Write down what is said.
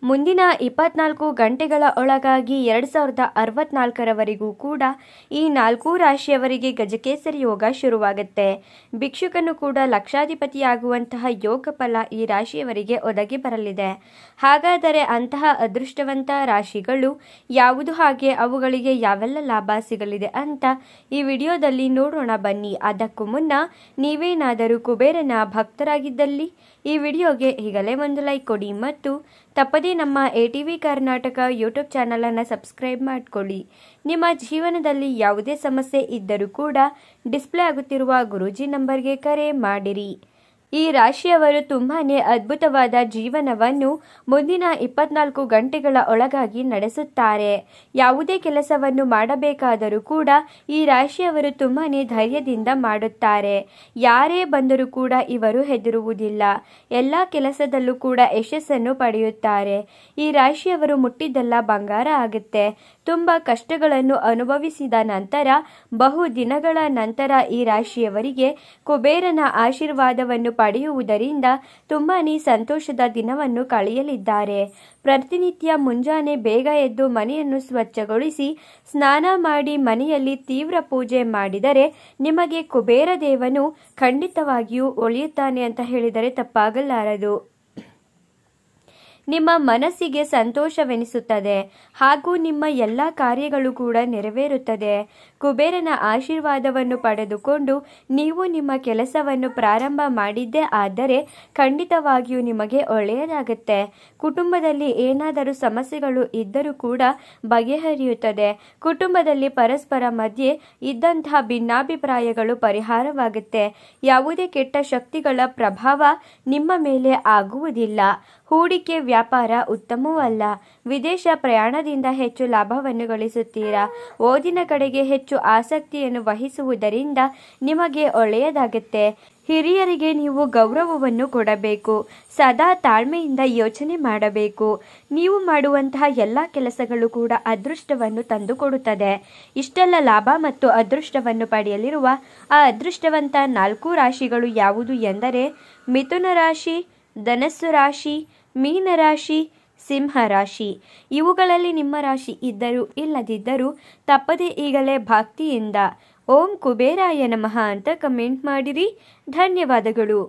ಮುಂದಿನ 24 ಗಂಟೆಗಳ ಒಳಗಾಗಿ 2064ರವರೆಗೂ ಕೂಡ ಈ 4 ರಾಶಿಯವರಿಗೆ ಗಜಕೇಸರಿ ಯೋಗ ಶುರುವಾಗುತ್ತೆ. ಭಿಕ್ಷುಕನು ಕೂಡ ಲಕ್ಷಾಧಿಪತಿಯಾಗುವಂತಹ ಯೋಗ ಫಲ ಈ ರಾಶಿಯವರಿಗೆ ಒದಗಿ ಬರಲಿದೆ. ಹಾಗಾದರೆ ಅಂತಹ ಅದೃಷ್ಟವಂತ ರಾಶಿಗಳು ಯಾವುದು, ಹಾಗೆ ಅವುಗಳಿಗೆ ಯಾವೆಲ್ಲ ಲಾಭ ಸಿಗಲಿದೆ ಅಂತ ಈ ವಿಡಿಯೋದಲ್ಲಿ ನೋಡೋಣ ಬನ್ನಿ. ಅದಕ್ಕೂ ಮುನ್ನ ನೀವೇನಾದರೂ ಕುಬೇರನ ಭಕ್ತರಾಗಿದ್ದಲ್ಲಿ ಈ ವಿಡಿಯೋಗೆ ಈಗಲೇ ಒಂದು ಲೈಕ್ ಕೊಡಿ ಮತ್ತು ತಪ್ಪದೇ ನಮ್ಮ ATV ಕರ್ನಾಟಕ ಯೂಟ್ಯೂಬ್ ಚಾನಲನ್ನು ಸಬ್ಸ್ಕ್ರೈಬ್ ಮಾಡಿಕೊಳ್ಳಿ. ನಿಮ್ಮ ಜೀವನದಲ್ಲಿ ಯಾವುದೇ ಸಮಸ್ಯೆ ಇದ್ದರೂ ಕೂಡ ಡಿಸ್ಪ್ಲೇ ಆಗುತ್ತಿರುವ ಗುರೂಜಿ ನಂಬರ್ಗೆ ಕರೆ ಮಾಡಿರಿ. ಈ ರಾಶಿಯವರು ತುಂಬಾನೇ ಅದ್ಭುತವಾದ ಜೀವನವನ್ನು ಮುಂದಿನ 24 ಗಂಟೆಗಳ ಒಳಗಾಗಿ ನಡೆಸುತ್ತಾರೆ. ಯಾವುದೇ ಕೆಲಸವನ್ನು ಮಾಡಬೇಕಾದರೂ ಕೂಡ ಈ ರಾಶಿಯವರು ತುಂಬಾನೇ ಧೈರ್ಯದಿಂದ ಮಾಡುತ್ತಾರೆ. ಯಾರೇ ಬಂದರೂ ಕೂಡ ಇವರು ಹೆದರುವುದಿಲ್ಲ. ಎಲ್ಲ ಕೆಲಸದಲ್ಲೂ ಕೂಡ ಯಶಸ್ಸನ್ನು ಪಡೆಯುತ್ತಾರೆ. ಈ ರಾಶಿಯವರು ಮುಟ್ಟಿದ್ದೆಲ್ಲ ಬಂಗಾರ ಆಗುತ್ತೆ. ತುಂಬ ಕಷ್ಟಗಳನ್ನು ಅನುಭವಿಸಿದ ನಂತರ ಬಹು ದಿನಗಳ ನಂತರ ಈ ರಾಶಿಯವರಿಗೆ ಕುಬೇರನ ಆಶೀರ್ವಾದವನ್ನು ಪಡೆಯುವುದರಿಂದ ತುಂಬಾನೇ ಸಂತೋಷದ ದಿನವನ್ನು ಕಳೆಯಲಿದ್ದಾರೆ. ಪ್ರತಿನಿತ್ಯ ಮುಂಜಾನೆ ಬೇಗ ಎದ್ದು ಮನೆಯನ್ನು ಸ್ವಚ್ಛಗೊಳಿಸಿ ಸ್ನಾನ ಮಾಡಿ ಮನೆಯಲ್ಲಿ ತೀವ್ರ ಪೂಜೆ ಮಾಡಿದರೆ ನಿಮಗೆ ಕುಬೇರ ದೇವನು ಖಂಡಿತವಾಗಿಯೂ ಒಲಿಯುತ್ತಾನೆ ಅಂತ ಹೇಳಿದರೆ ತಪ್ಪಾಗಲಾರದು. ನಿಮ್ಮ ಮನಸ್ಸಿಗೆ ಸಂತೋಷವೆನಿಸುತ್ತದೆ ಹಾಗೂ ನಿಮ್ಮ ಎಲ್ಲ ಕಾರ್ಯಗಳು ಕೂಡ ನೆರವೇರುತ್ತದೆ. ಕುಬೇರನ ಆಶೀರ್ವಾದವನ್ನು ಪಡೆದುಕೊಂಡು ನೀವು ನಿಮ್ಮ ಕೆಲಸವನ್ನು ಪ್ರಾರಂಭ ಮಾಡಿದ್ದೇ ಆದರೆ ಖಂಡಿತವಾಗಿಯೂ ನಿಮಗೆ ಒಳ್ಳೆಯದಾಗುತ್ತೆ. ಕುಟುಂಬದಲ್ಲಿ ಏನಾದರೂ ಸಮಸ್ಯೆಗಳು ಇದ್ದರೂ ಕೂಡ ಬಗೆಹರಿಯುತ್ತದೆ. ಕುಟುಂಬದಲ್ಲಿ ಪರಸ್ಪರ ಮಧ್ಯೆ ಇದ್ದಂತಹ ಭಿನ್ನಾಭಿಪ್ರಾಯಗಳು ಪರಿಹಾರವಾಗುತ್ತೆ. ಯಾವುದೇ ಕೆಟ್ಟ ಶಕ್ತಿಗಳ ಪ್ರಭಾವ ನಿಮ್ಮ ಮೇಲೆ ಆಗುವುದಿಲ್ಲ. ಹೂಡಿಕೆ ವ್ಯಾಪಾರ ಉತ್ತಮವಲ್ಲ. ವಿದೇಶ ಪ್ರಯಾಣದಿಂದ ಹೆಚ್ಚು ಲಾಭವನ್ನು ಗಳಿಸುತ್ತೀರಾ. ಓದಿನ ಕಡೆಗೆ ಹೆಚ್ಚು ಆಸಕ್ತಿಯನ್ನು ವಹಿಸುವುದರಿಂದ ನಿಮಗೆ ಒಳ್ಳೆಯದಾಗುತ್ತೆ. ಹಿರಿಯರಿಗೆ ನೀವು ಗೌರವವನ್ನು ಕೊಡಬೇಕು. ಸದಾ ತಾಳ್ಮೆಯಿಂದ ಯೋಚನೆ ಮಾಡಬೇಕು. ನೀವು ಮಾಡುವಂತಹ ಎಲ್ಲ ಕೆಲಸಗಳು ಕೂಡ ಅದೃಷ್ಟವನ್ನು ತಂದುಕೊಡುತ್ತದೆ. ಇಷ್ಟೆಲ್ಲ ಲಾಭ ಮತ್ತು ಅದೃಷ್ಟವನ್ನು ಪಡೆಯಲಿರುವ ಆ ಅದೃಷ್ಟವಂತ 4 ರಾಶಿಗಳು ಯಾವುದು ಎಂದರೆ ಮಿಥುನ ರಾಶಿ, ಧನಸ್ಸು ರಾಶಿ, ಮೀನ ರಾಶಿ, ಸಿಂಹ ರಾಶಿ. ಇವುಗಳಲ್ಲಿ ನಿಮ್ಮ ರಾಶಿ ಇದ್ದರೂ ಇಲ್ಲದಿದ್ದರೂ ತಪ್ಪದೆ ಈಗಲೇ ಭಕ್ತಿಯಿಂದ ಓಂ ಕುಬೇರಾಯ ನಮಃ ಅಂತ ಕಮೆಂಟ್ ಮಾಡಿರಿ. ಧನ್ಯವಾದಗಳು.